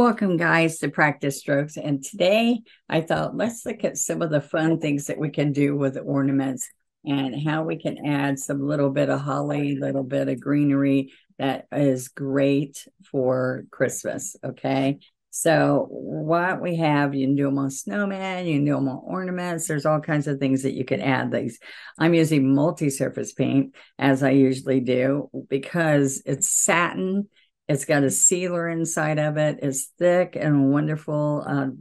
Welcome, guys, to Practice Strokes. And today I thought let's look at some of the fun things that we can do with ornaments and how we can add some little bit of holly, little bit of greenery that is great for Christmas. Okay. So what we have, you can do them on snowman, you can do them on ornaments. There's all kinds of things that you can add these. I'm using multi-surface paint as I usually do because it's satin. It's got a sealer inside of it. It's thick and a wonderful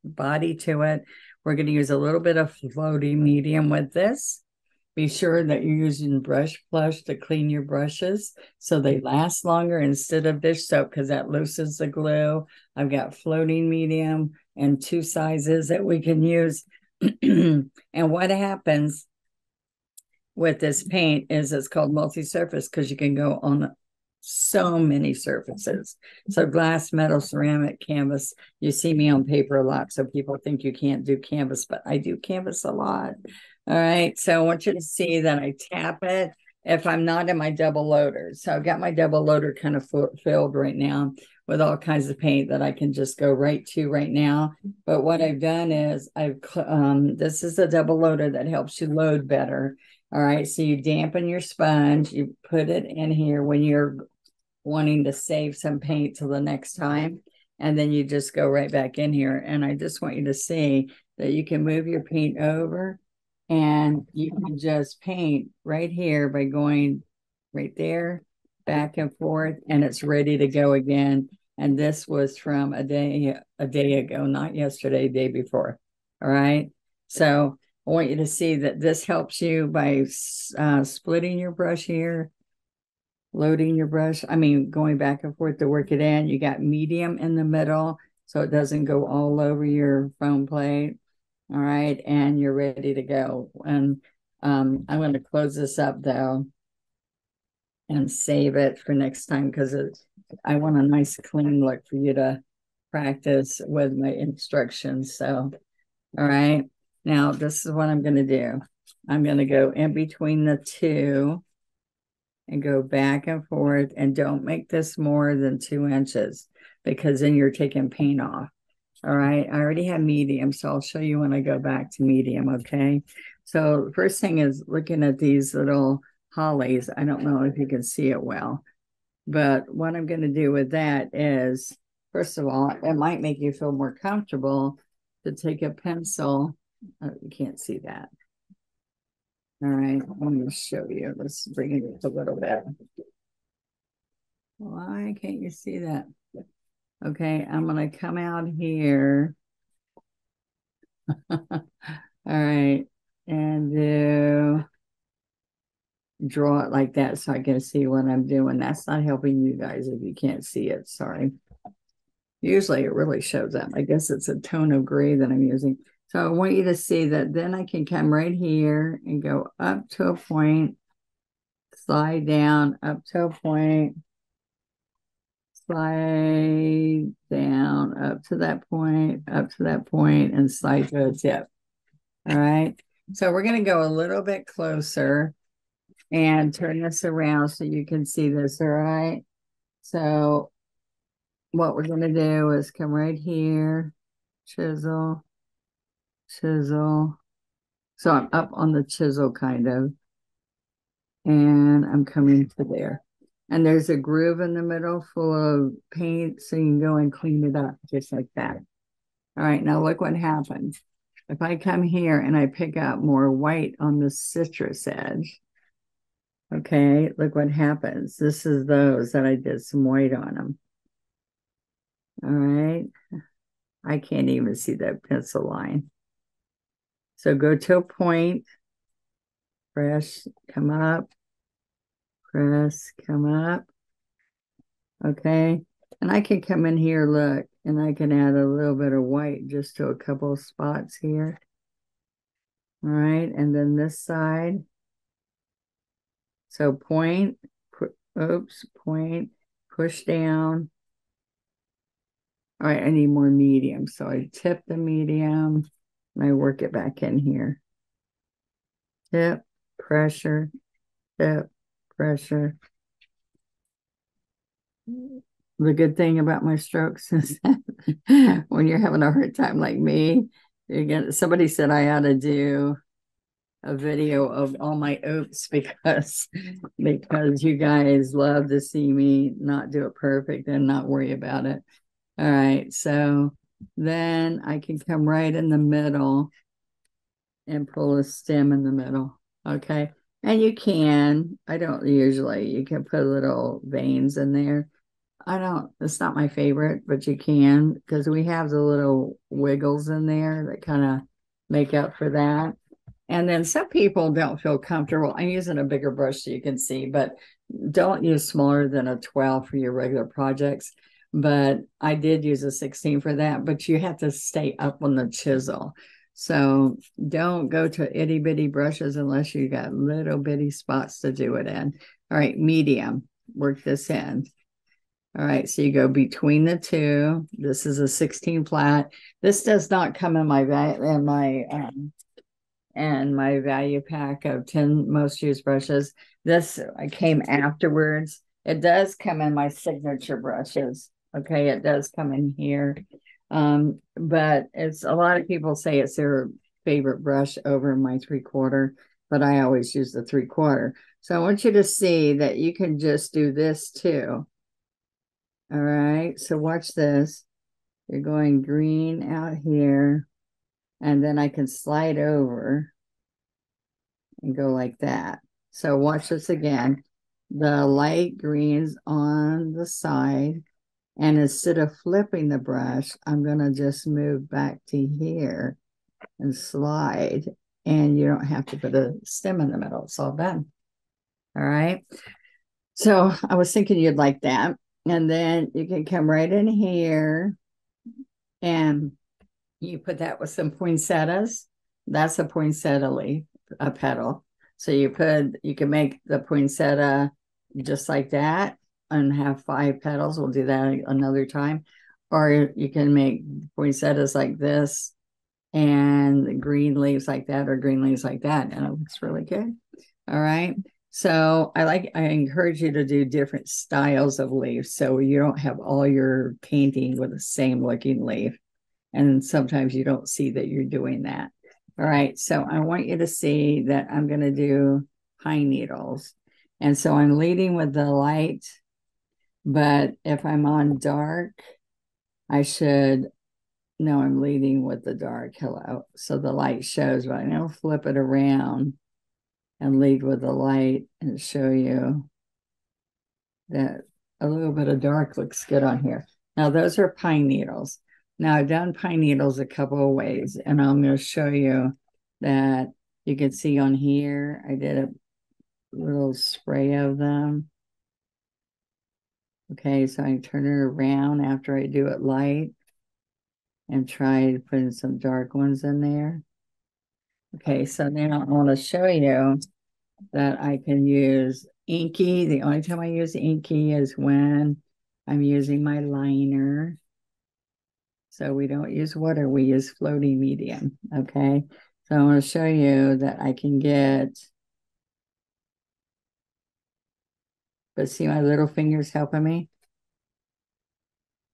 body to it. We're going to use a little bit of floaty medium with this. Be sure that you're using brush flush to clean your brushes so they last longer instead of dish soap because that loosens the glue. I've got floating medium and two sizes that we can use. And what happens with this paint is it's called multi-surface because you can go on so many surfaces. So glass, metal, ceramic, canvas. You see me on paper a lot, so people think you can't do canvas, but I do canvas a lot. All right, so I want you to see that I tap it if I'm not in my double loader. So I've got my double loader kind of filled right now with all kinds of paint that I can just go right to right now. But what I've done is this is a double loader that helps you load better. All right, so you dampen your sponge, you put it in here when you're wanting to save some paint till the next time, and then you just go right back in here. And I just want you to see that you can move your paint over and you can just paint right here by going right there, back and forth, and it's ready to go again. And this was from a day ago, not yesterday, day before. All right, so I want you to see that this helps you by splitting your brush here, loading your brush. Going back and forth to work it in. You got medium in the middle so it doesn't go all over your foam plate. All right, and you're ready to go. And I'm going to close this up though and save it for next time because I want a nice clean look for you to practice with my instructions. So, all right, now this is what I'm going to do. I'm going to go in between the two and go back and forth, and don't make this more than 2 inches because then you're taking paint off. All right, I already have medium, so I'll show you when I go back to medium. Okay, so the first thing is looking at these little hollies. I don't know if you can see it well, but what I'm going to do with that is, first of all, it might make you feel more comfortable to take a pencil. You can't see that. All right, I'm going to show you. Let's bring it up a little bit. Why can't you see that? Okay, I'm going to come out here. All right, and draw it like that so I can see what I'm doing. That's not helping you guys if you can't see it. Sorry. Usually it really shows up. I guess it's a tone of gray that I'm using. So I want you to see that then I can come right here and go up to a point, slide down up to a point, slide down up to that point, and slide to a tip. All right. So we're going to go a little bit closer and turn this around so you can see this. All right. So what we're going to do is come right here, chisel, chisel. So I'm up on the chisel kind of, and I'm coming to there. And there's a groove in the middle full of paint, so you can go and clean it up just like that. All right, now look what happens. If I come here and I pick up more white on the citrus edge, okay, look what happens. This is those that I did some white on them. All right, I can't even see that pencil line. So go to a point, press, come up, press, come up. Okay, and I can come in here, look, and I can add a little bit of white just to a couple of spots here. All right, and then this side. So point, point, push down. All right, I need more medium. So I tip the medium and I work it back in here. Tip, pressure, tip, pressure. the good thing about my strokes is that when you're having a hard time like me, somebody said I ought to do a video of all my oops because you guys love to see me not do it perfect and not worry about it. All right, so then I can come right in the middle and pull a stem in the middle. Okay. And I don't usually, you can put little veins in there. It's not my favorite, but you can because we have the little wiggles in there that kind of make up for that. And then some people don't feel comfortable. I'm using a bigger brush so you can see, but don't use smaller than a 12 for your regular projects. But I did use a 16 for that, but you have to stay up on the chisel. So don't go to itty bitty brushes unless you got little bitty spots to do it in. All right, medium, work this in. All right, so you go between the two. This is a 16 flat. This does not come in my value pack of 10 most used brushes. This came afterwards. It does come in my signature brushes. Okay, it does come in here. But it's a lot of people say it's their favorite brush over my 3/4, but I always use the 3/4. So I want you to see that you can just do this too. All right, so watch this. You're going green out here, and then I can slide over and go like that. So watch this again. The light green's on the side, and instead of flipping the brush, I'm going to just move back to here and slide, and you don't have to put a stem in the middle. It's all done. All right. So I was thinking you'd like that. And then you can come right in here and you put that with some poinsettias. That's a poinsettia leaf, a petal. So you can make the poinsettia just like that and have 5 petals. We'll do that another time. Or you can make poinsettias like this and green leaves like that or green leaves like that. And it looks really good. All right. So I encourage you to do different styles of leaves so you don't have all your painting with the same looking leaf. And sometimes you don't see that you're doing that. All right. So I want you to see that I'm going to do pine needles. And so I'm leading with the light, but if I'm on dark, I'm leading with the dark. Hello. So the light shows, but I now flip it around and lead with the light and show you that a little bit of dark looks good on here. Now, those are pine needles. Now, I've done pine needles a couple of ways, and I'm going to show you that you can see on here, I did a little spray of them. Okay, so I turn it around after I do it light and try to put in some dark ones in there. Okay, so now I want to show you that I can use inky. The only time I use inky is when I'm using my liner. So we don't use water, we use floating medium, okay? So I want to show you that I can but see my little fingers helping me?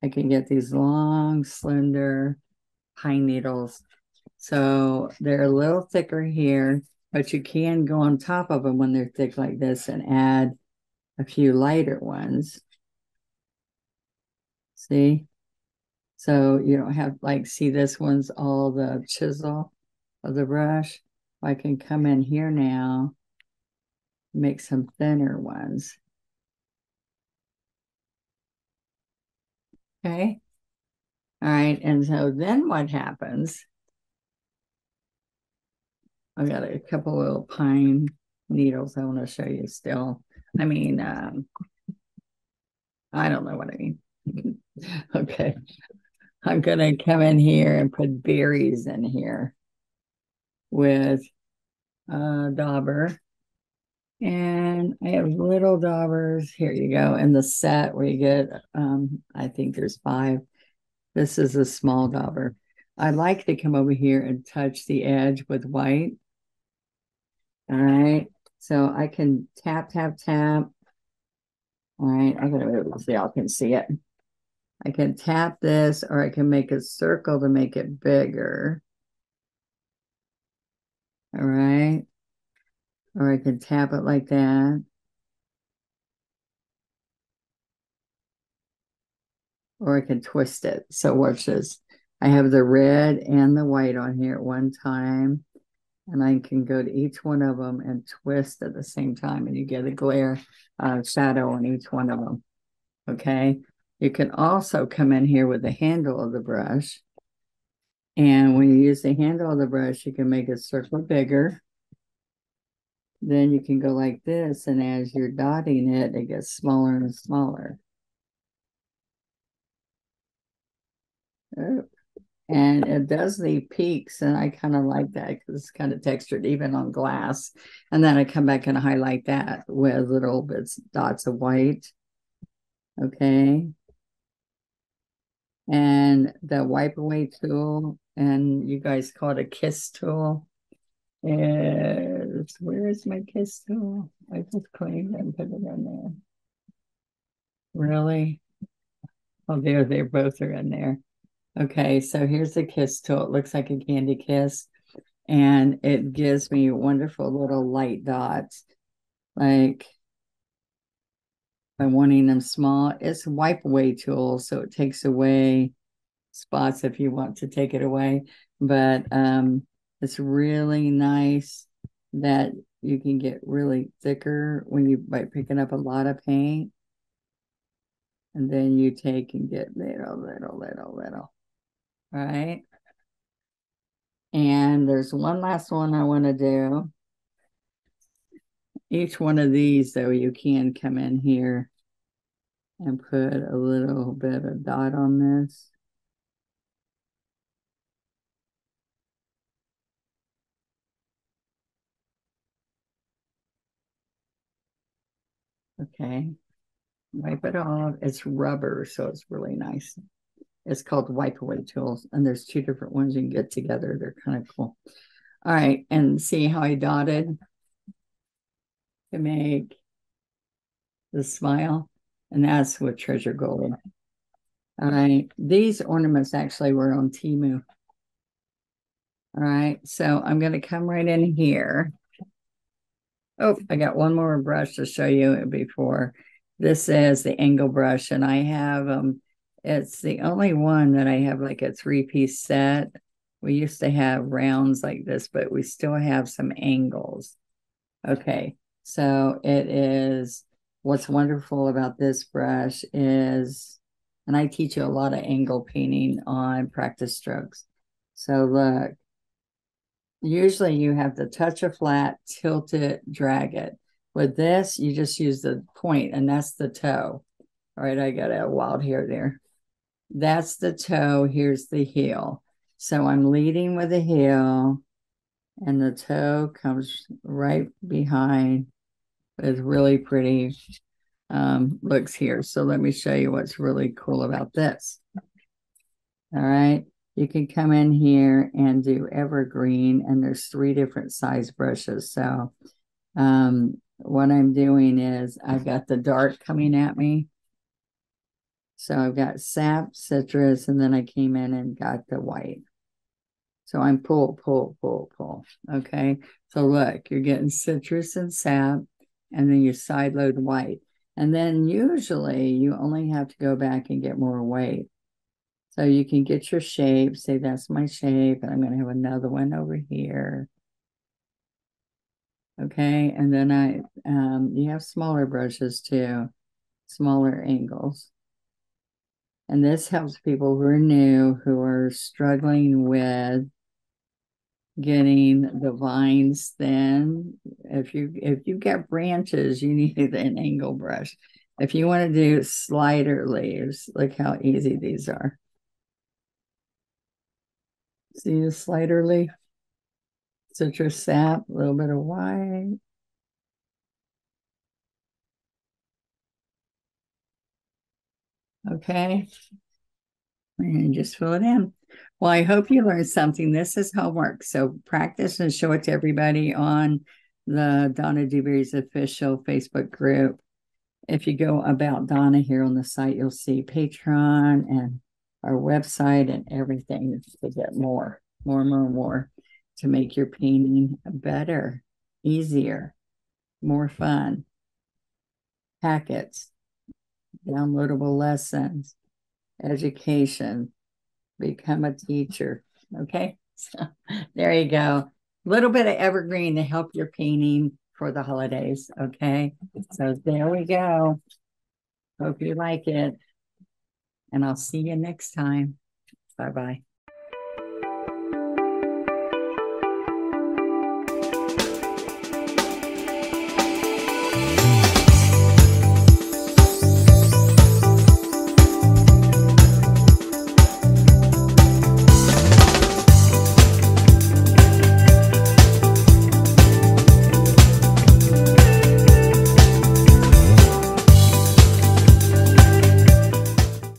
I can get these long, slender pine needles. So they're a little thicker here, but you can go on top of them when they're thick like this and add a few lighter ones. See? So you don't have see this one's all the chisel of the brush. I can come in here now, make some thinner ones. Okay. All right. And so then what happens? I've got a couple little pine needles I want to show you still. I mean, I don't know what I mean. Okay. I'm going to come in here and put berries in here with dauber. And I have little daubers. Here you go. In the set where you get, I think there's 5. This is a small dauber. I like to come over here and touch the edge with white. All right. So I can tap, tap, tap. All right. I'm going to move it so y'all can see it. I can tap this, or I can make a circle to make it bigger. All right. Or I can tap it like that. Or I can twist it. So watch this. I have the red and the white on here at one time. And I can go to each one of them and twist at the same time. And you get a glare shadow on each one of them. Okay. You can also come in here with the handle of the brush. And when you use the handle of the brush, you can make a circle bigger. Then you can go like this. And as you're dotting it, it gets smaller and smaller. Oh. And it does leave peaks, and I kind of like that because it's kind of textured even on glass. And then I come back and highlight that with little bits, dots of white. Okay. And the wipe away tool, and you guys call it a kiss tool, is, where is my kiss tool? I just cleaned and put it in there. Really? Oh, there, they both are in there. Okay, so here's the kiss tool. It looks like a candy kiss, and it gives me wonderful little light dots. Like, by wanting them small, it's a wipe away tool, so it takes away spots if you want to take it away. But it's really nice that you can get really thicker when you by picking up a lot of paint. And then you take and get little. All right. And there's one last one I want to do. Each one of these, though, you can come in here and put a little bit of dot on this. Okay. Wipe it off. It's rubber, so it's really nice. It's called wipe away tools, and there's two different ones you can get together. They're kind of cool. All right, and see how I dotted to make the smile, and that's with treasure gold. All right, these ornaments actually were on Temu. All right, so I'm going to come right in here. Oh, I got one more brush to show you before. This is the angle brush, and I have it's the only one that I have like a 3-piece set. We used to have rounds like this, but we still have some angles. Okay, so it is, what's wonderful about this brush is, and I teach you a lot of angle painting on practice strokes. So look, usually you have to touch a flat, tilt it, drag it. With this, you just use the point, and that's the toe. All right, I got a wild hair there. That's the toe. Here's the heel. So I'm leading with the heel, and the toe comes right behind with really pretty looks here. So let me show you what's really cool about this. All right. You can come in here and do evergreen, and there's 3 different size brushes. So what I'm doing is I've got the dark coming at me. So I've got sap, citrus, and then I came in and got the white. So I'm pull. Okay. So look, you're getting citrus and sap, and then you side load white. And then usually you only have to go back and get more white. So you can get your shape, say that's my shape, and I'm going to have another one over here. Okay, and then you have smaller brushes too, smaller angles. And this helps people who are new, who are struggling with getting the vines thin. If you've got branches, you need an angle brush. If you want to do slider leaves, look how easy these are. See the slider leaf? Citrus sap, a little bit of white. Okay. And just fill it in. Well, I hope you learned something. This is homework. So practice and show it to everybody on the Donna Dewberry's official Facebook group. if you go about Donna here on the site, you'll see Patreon and our website and everything to get more to make your painting better, easier, more fun. Packets, downloadable lessons, education, become a teacher. Okay, so there you go. A little bit of evergreen to help your painting for the holidays. Okay, so there we go. Hope you like it, and I'll see you next time. Bye-bye.